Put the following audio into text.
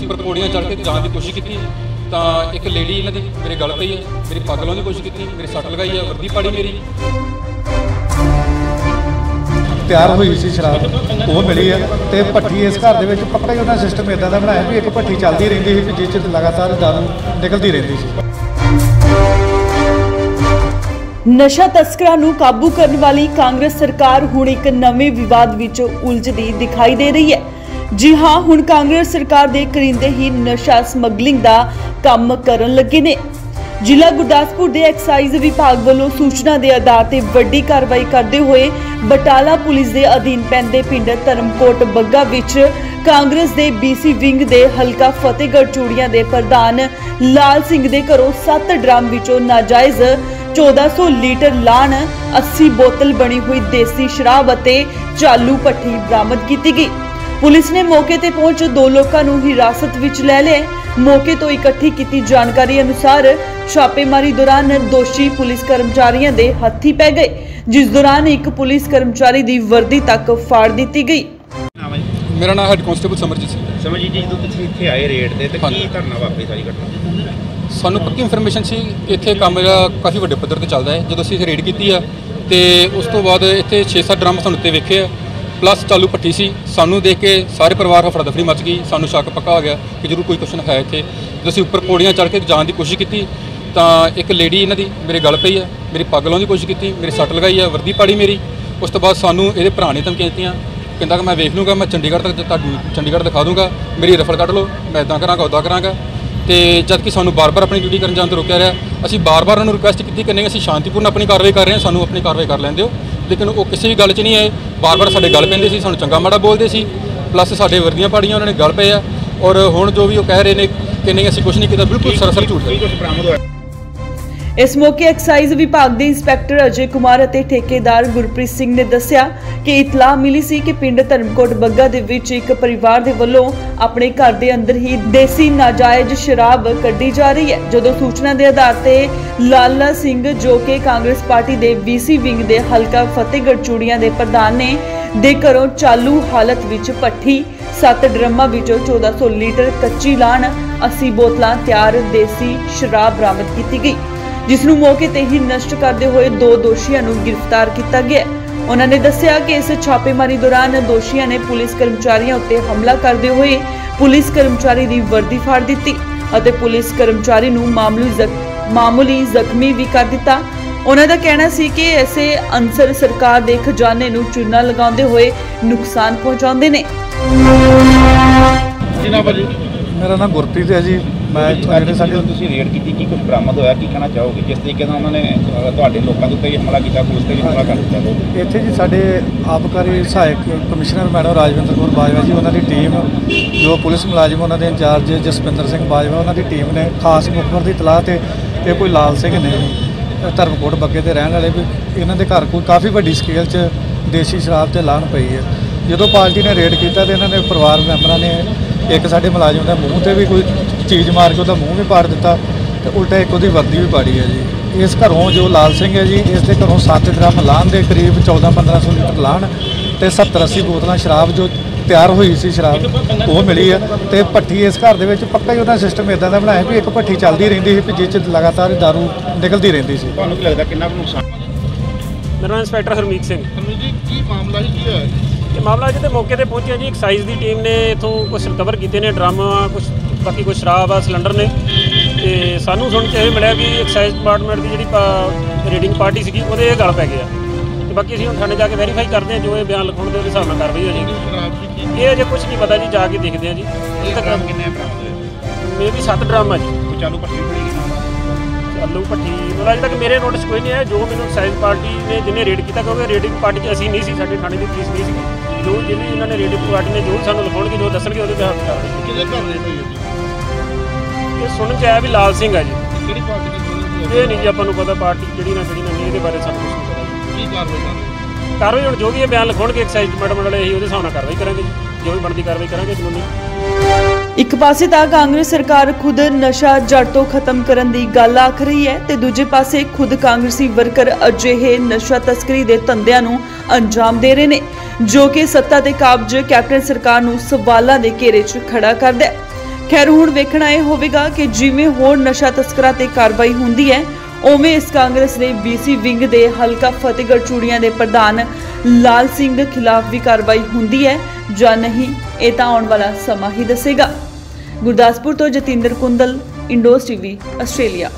ਉੱਪਰ ਪੌੜੀਆਂ ਚੜ੍ਹ ਕੇ ਜਾਣ ਦੀ ਕੋਸ਼ਿਸ਼ ਕੀਤੀ ਤਾਂ ਇੱਕ ਲੇਡੀ ਇਹਨਾਂ ਦੀ ਮੇਰੇ ਗਲ ਪਈ ਹੈ, ਮੇਰੀ ਪੱਗ ਲਾਉਣ ਦੀ ਕੋਸ਼ਿਸ਼ ਕੀਤੀ, ਮੇਰੇ ਸੱਟ ਲਗਾਈ ਹੈ, ਵਰਦੀ ਪਾੜੀ ਮੇਰੀ। ਤਿਆਰ ਹੋਈ ਸੀ ਸ਼ਰਾਬ ਉਹ ਮਿਲੀ ਹੈ ਤੇ ਭੱਠੀ ਇਸ ਘਰ ਦੇ ਵਿੱਚ ਪੱਕਾ ਹੀ ਉਹਨਾਂ ਸਿਸਟਮ ਇਦਾਂ ਦਾ ਬਣਾਇਆ ਵੀ ਇੱਕ ਭੱਠੀ ਚੱਲਦੀ ਰਹਿੰਦੀ ਸੀ ਜਿਸ 'ਚ ਲਗਾਤਾਰ ਦਾਰੂ ਨਿਕਲਦੀ ਰਹਿੰਦੀ ਸੀ। ਨਸ਼ਾ ਤਸਕਰਾਂ ਨੂੰ ਕਾਬੂ ਕਰਨ ਵਾਲੀ ਕਾਂਗਰਸ ਸਰਕਾਰ ਹੁਣ ਇੱਕ ਨਵੇਂ ਵਿਵਾਦ ਵਿੱਚ ਉਲਝਦੀ ਦਿਖਾਈ ਦੇ ਰਹੀ ਹੈ। जी हाँ, हुण कांग्रेस सरकार दे करिंदे ही नशा समगलिंग दा काम करन लगे ने। जिला गुरदासपुर दे एक्साइज विभाग वालों सूचना के आधार ते वड्डी कार्रवाई करते हुए बटाला पुलिस दे अधीन पैंदे पिंड धर्मकोट बग्गा विच कांग्रेस दे BC विंग दे हलका फतेहगढ़ चूड़ियां दे प्रधान लाल सिंह दे घरों 7 ड्रम विचों नाजायज 1400 लीटर लाण 80 बोतल बनी हुई देसी शराब अते चालू भट्ठी बरामद की गई। पुलिस ने मौके ते पहुंच 2 लोगों को हिरासत विच ले लिया। मौके तो इकट्ठी की जानकारी अनुसार छापेमारी दौरान दोषी पुलिस कर्मचारियों के हत्थी पै गए, जिस दौरान एक पुलिस कर्मचारी की वर्दी तक फाड़ दी गई। मेरा नाम हेड कांस्टेबल समरजीत सिंह। समरजीत जी, जो तुसीं इत्थे आए रेड ते की धरना वापरी सारी घटना? ਸਾਨੂੰ ਪੱਕੀ ਇਨਫੋਰਮੇਸ਼ਨ ਸੀ ਕਿ ਇੱਥੇ ਕੰਮ ਜਿਹੜਾ ਕਾਫੀ ਵੱਡੇ ਪੱਧਰ ਤੇ ਚੱਲਦਾ ਹੈ। ਜਦੋਂ ਅਸੀਂ ਇੱਥੇ ਰੇਡ ਕੀਤੀ ਆ ਤੇ ਉਸ ਤੋਂ ਬਾਅਦ ਇੱਥੇ 6-7 ਡਰਮ ਸਾਨੂੰ ਉੱਤੇ ਵੇਖੇ ਆ, ਪਲੱਸ ਚਾਲੂ ਭੱਠੀ ਸੀ। ਸਾਨੂੰ ਦੇਖ ਕੇ ਸਾਰੇ ਪਰਿਵਾਰ ਹਫੜਾ ਦਫੜੀ ਮਚ ਗਈ। ਸਾਨੂੰ ਸ਼ੱਕ ਪੱਕਾ ਹੋ ਗਿਆ ਕਿ ਜ਼ਰੂਰ ਕੋਈ ਕੁਛ ਹੈ ਇੱਥੇ। ਜਦੋਂ ਅਸੀਂ ਉੱਪਰ ਪੌੜੀਆਂ ਚੜ੍ਹ ਕੇ ਜਾਣ ਦੀ ਕੋਸ਼ਿਸ਼ ਕੀਤੀ ਤਾਂ ਇੱਕ ਲੇਡੀ ਇਹਨਾਂ ਦੀ ਮੇਰੇ ਗਲ ਪਈ ਹੈ, ਮੇਰੀ ਪੱਗ ਲਾਉਣ ਦੀ ਕੋਸ਼ਿਸ਼ ਕੀਤੀ, ਮੇਰੀ ਸੱਟ ਲਗਾਈ ਹੈ, ਵਰਦੀ ਪਾੜੀ ਮੇਰੀ। ਉਸ ਤੋਂ ਬਾਅਦ ਸਾਨੂੰ ਇਹਦੇ ਭਰਾ ਨੇ ਧਮਕੀਆਂ ਦਿੱਤੀਆਂ, ਕਹਿੰਦਾ ਕਿ ਮੈਂ ਵੇਖ ਲੂੰਗਾ, ਮੈਂ ਚੰਡੀਗੜ੍ਹ ਤੱਕ ਤੁਹਾਨੂੰ ਚੰਡੀਗੜ੍ਹ ਦਿਖਾ ਦੂੰਗਾ, ਮੇਰੀ ਰਫਲ ਕੱਢ ਲਓ, ਮੈਂ ਇੱਦਾਂ ਕਰਾਂਗਾ ਉੱਦਾਂ ਕਰਾਂਗਾ। ਤੇ ਜਦ ਕਿ ਸਾਨੂੰ ਬਾਰ-ਬਾਰ ਆਪਣੀ ਡਿਊਟੀ ਕਰਨ ਜਾਣ ਤੋਂ ਰੋਕਿਆ ਰਿਹਾ। ਅਸੀਂ ਬਾਰ-ਬਾਰ ਉਹਨਾਂ ਨੂੰ ਰਿਕੁਐਸਟ ਕੀਤੀ ਕਿ ਨਹੀਂ ਅਸੀਂ ਸ਼ਾਂਤੀਪੂਰਨ ਆਪਣੀ ਕਾਰਵਾਈ ਕਰ ਰਹੇ ਹਾਂ, ਸਾਨੂੰ ਆਪਣੀ ਕਾਰਵਾਈ ਕਰ ਲੈਣ ਦਿਓ, ਲੇਕਿਨ ਉਹ ਕਿਸੇ ਵੀ ਗੱਲ 'ਚ ਨਹੀਂ ਆਏ। ਬਾਰ-ਬਾਰ ਸਾਡੇ ਗੱਲ ਪੈਂਦੇ ਸੀ, ਸਾਨੂੰ ਚੰਗਾ ਮਾੜਾ ਬੋਲਦੇ ਸੀ, ਪਲੱਸ ਸਾਡੇ ਵਰਦੀਆਂ ਪਾੜੀਆਂ ਉਹਨਾਂ ਨੇ ਗੱਲ ਪਏ ਆ। ਔਰ ਹੁਣ ਜੋ ਵੀ ਉਹ ਕਹਿ ਰਹੇ ਨੇ ਕਿ ਨਹੀਂ ਅਸੀਂ ਕੁਛ ਨਹੀਂ ਕੀਤਾ, ਬਿਲਕੁਲ ਸਰਾਸਰ ਝੂਠ ਹੈ। इस मौके एक्साइज विभाग के इंस्पैक्टर अजय कुमार और ठेकेदार गुरप्रीत सिंह ने दस्सिया कि इतलाह मिली सी कि पिंड धर्मकोट बग्गा दे विच एक परिवार दे वल्लों अपने घर दे अंदर ही देसी नाजायज शराब कड्ढी जा रही है। जदों सूचना के आधार ते लाला सिंह जो कि कांग्रेस पार्टी दे BC विंग दे हलका फतेहगढ़ चूड़ियां दे प्रधान ने दे घरों चालू हालत विच भट्ठी 7 ड्रमां विचों 1400 लीटर कच्ची लाण 80 बोतलां तैयार देसी शराब बरामद की गई, जिसनू मौके ते ही नष्ट करते हुए 2 दोषियों को गिरफ्तार किया गया। उन्होंने दस्सिया कि इस छापेमारी दौरान दोषियों ने पुलिस कर्मचारियों उत्ते हमला करते हुए पुलिस कर्मचारी की वर्दी फाड़ दी और पुलिस कर्मचारी नू मामूली जख्मी भी कर दिता। उन्होंने कहना सी कि ऐसे अंसर सरकार के खजाने नू चूना लगाते हुए नुकसान पहुंचाते ने। मेरा नाम गुरप्रीत है जी। मैं रेड की कुछ बरामद होया, की कहना चाहोगे जिस तरीके से उन्होंने तुहाडे लोगों के उत्ते हमला किया, पुलिस ते भी हमला कर दिता? ਇੱਥੇ ਜੀ ਸਾਡੇ ਆਬਕਾਰੀ ਸਹਾਇਕ ਕਮਿਸ਼ਨਰ ਮੈਡਮ ਰਾਜਵਿੰਦਰ ਕੌਰ ਬਾਜਵਾ ਜੀ, ਉਹਨਾਂ ਦੀ ਟੀਮ ਜੋ ਪੁਲਿਸ ਮੁਲਾਜ਼ਮ ਉਹਨਾਂ ਦੇ ਇੰਚਾਰਜ ਜਸਪਿੰਦਰ ਸਿੰਘ ਬਾਜਵਾ, ਉਹਨਾਂ ਦੀ ਟੀਮ ਨੇ ਖਾਸ ਮੁਖਬਰ ਦੀ ਇਤਲਾਹ ਤੇ ਇਹ ਕੋਈ ਲਾਲ ਸਿੰਘ ਨੇ ਧਰਮਕੋਟ ਬੱਗੇ ਤੇ ਰਹਿਣ ਵਾਲੇ ਵੀ ਇਹਨਾਂ ਦੇ ਘਰ ਕੋਈ ਕਾਫੀ ਵੱਡੀ ਸਕੇਲ 'ਚ ਦੇਸੀ ਸ਼ਰਾਬ ਤੇ ਲਾਣ ਪਈ ਹੈ। ਜਦੋਂ ਪਾਰਟੀ ਨੇ ਰੇਡ ਕੀਤਾ ਤੇ ਇਹਨਾਂ ਦੇ ਪਰਿਵਾਰ ਮੈਂਬਰਾਂ ਨੇ ਇੱਕ ਸਾਡੇ ਮੁਲਾਜ਼ਮ ਦੇ ਮੂੰਹ ਤੇ ਵੀ ਕੋਈ ਚੀਜ਼ ਮਾਰ ਕੇ ਉਹਦਾ ਮੂੰਹ ਵੀ ਪਾੜ ਦਿੱਤਾ ਤੇ ਉਲਟਾ ਇੱਕ ਉਹਦੀ ਵਰਦੀ ਵੀ ਪਾੜੀ ਹੈ ਜੀ। ਇਸ ਘਰੋਂ ਜੋ ਲਾਲ ਸਿੰਘ ਹੈ ਜੀ, ਇਸ ਦੇ ਘਰੋਂ 7 ਡਰਮ ਲਾਣ ਦੇ ਕਰੀਬ 14-1500 ਲੀਟਰ ਲਾਣ ਤੇ 70-80 ਬੋਤਲਾਂ ਸ਼ਰਾਬ ਜੋ ਤਿਆਰ ਹੋਈ ਸੀ ਸ਼ਰਾਬ ਉਹ ਮਿਲੀ ਹੈ। ਤੇ ਭੱਠੀ ਇਸ ਘਰ ਦੇ ਵਿੱਚ ਪੱਕਾ ਹੀ ਉਹਨਾਂ ਸਿਸਟਮ ਇਦਾਂ ਦਾ ਬਣਾਇਆ ਵੀ ਇੱਕ ਭੱਠੀ ਚੱਲਦੀ ਰਹਿੰਦੀ ਸੀ ਜਿਸ 'ਚ ਲਗਾਤਾਰ ਦਾਰੂ ਨਿਕਲਦੀ ਰਹਿੰਦੀ ਸੀ। ਤੁਹਾਨੂੰ ਕੀ ਲੱਗਦਾ ਕਿੰਨਾ ਕੁ ਨੁਕਸਾਨ? मेरा नाम इंस्पैक्टर हरमीत सिंह। जी, की मामला ही की है? ये मामला जिते मौके पर पहुंचे जी, एक्साइज की टीम ने इतों कुछ रिकवर किए ने ड्रम, कुछ बाकी कुछ शराब आ, सिलेंडर ने। तो सानू सुन के मिला भी एक्साइज डिपार्टमेंट की जी रेडिंग पार्टी सी वो गल पै गया। तो बाकी असीं थाने जाके वैरीफाई करते हैं, जो ये बयान लिखाने के हिसाब से कार्रवाई हो जाएगी। ये अजे कुछ नहीं पता जी, जाके देखते हैं जी। मे भी 7 ड्रम है जी। चालू भट्ठी चालू भट्ठी मतलब अजे तक मेरे नोटिस कोई नहीं है। जो मैंने एक्साइज पार्टी ने जिन्हें रेड किया, क्योंकि रेडिंग पार्टी असीं नहीं सी, साडे थाने की पुलिस नहीं सी, जो जिन्हें इन्होंने रेडिंग पार्टी ने जो सानू लिखाउणगे जो दसणगे उहदे ते हत्थ करनगे। किहदे घर रेड होई है जी? ये सुनन च आया भी लाल सिंह है जी। किहड़ी पार्टी दी सुनन? ये नहीं जी, आपां नूं पता पार्टी किहड़ी ना नहीं, इहदे बारे सानू कुछ नहीं पता जी। की कार्रवाई करनी? कार्रवाई हुण जो भी ये बयान लिखाउणगे एक्साइज डिपार्टमेंट वाले, असीं उहदे हिसाब नाल कार्रवाई करांगे जी, जो भी बनदी कार्रवाई करांगे कानूनी। एक पासे तां कांग्रेस सरकार खुद नशा जड़ तो खत्म करन दी गल आख रही है ते दूजे पासे खुद कांग्रेसी वर्कर अजिहे नशा तस्करी दे धंधिਆਂ ਨੂੰ अंजाम दे रहे ने, जो कि सत्ता ते काबज कैप्टन सरकार ਨੂੰ सवालां दे घेरे 'ਚ खड़ा करदा है। ਖੈਰ ਹੁਣ ਵੇਖਣਾ ਇਹ ਹੋਵੇਗਾ ਕਿ ਜਿਵੇਂ ਹੋਰ ਨਸ਼ਾ ਤਸਕਰਾਂ ਤੇ ਕਾਰਵਾਈ ਹੁੰਦੀ ਹੈ, ਉਵੇਂ ਇਸ ਕਾਂਗਰਸ ਦੇ BC ਵਿੰਗ ਦੇ ਹਲਕਾ ਫਤਿਹਗੜ੍ਹ ਚੂੜੀਆਂ ਦੇ ਪ੍ਰਧਾਨ ਲਾਲ ਸਿੰਘ ਖਿਲਾਫ ਵੀ ਕਾਰਵਾਈ ਹੁੰਦੀ ਹੈ ਜਾਂ ਨਹੀਂ, ਇਹ ਤਾਂ ਆਉਣ ਵਾਲਾ ਸਮਾਂ ਹੀ ਦੱਸੇਗਾ। ਗੁਰਦਾਸਪੁਰ ਤੋਂ ਜਤਿੰਦਰ ਕੁੰਦਲ, ਇੰਡੋਜ਼ TV, ਆਸਟ੍ਰੇਲੀਆ।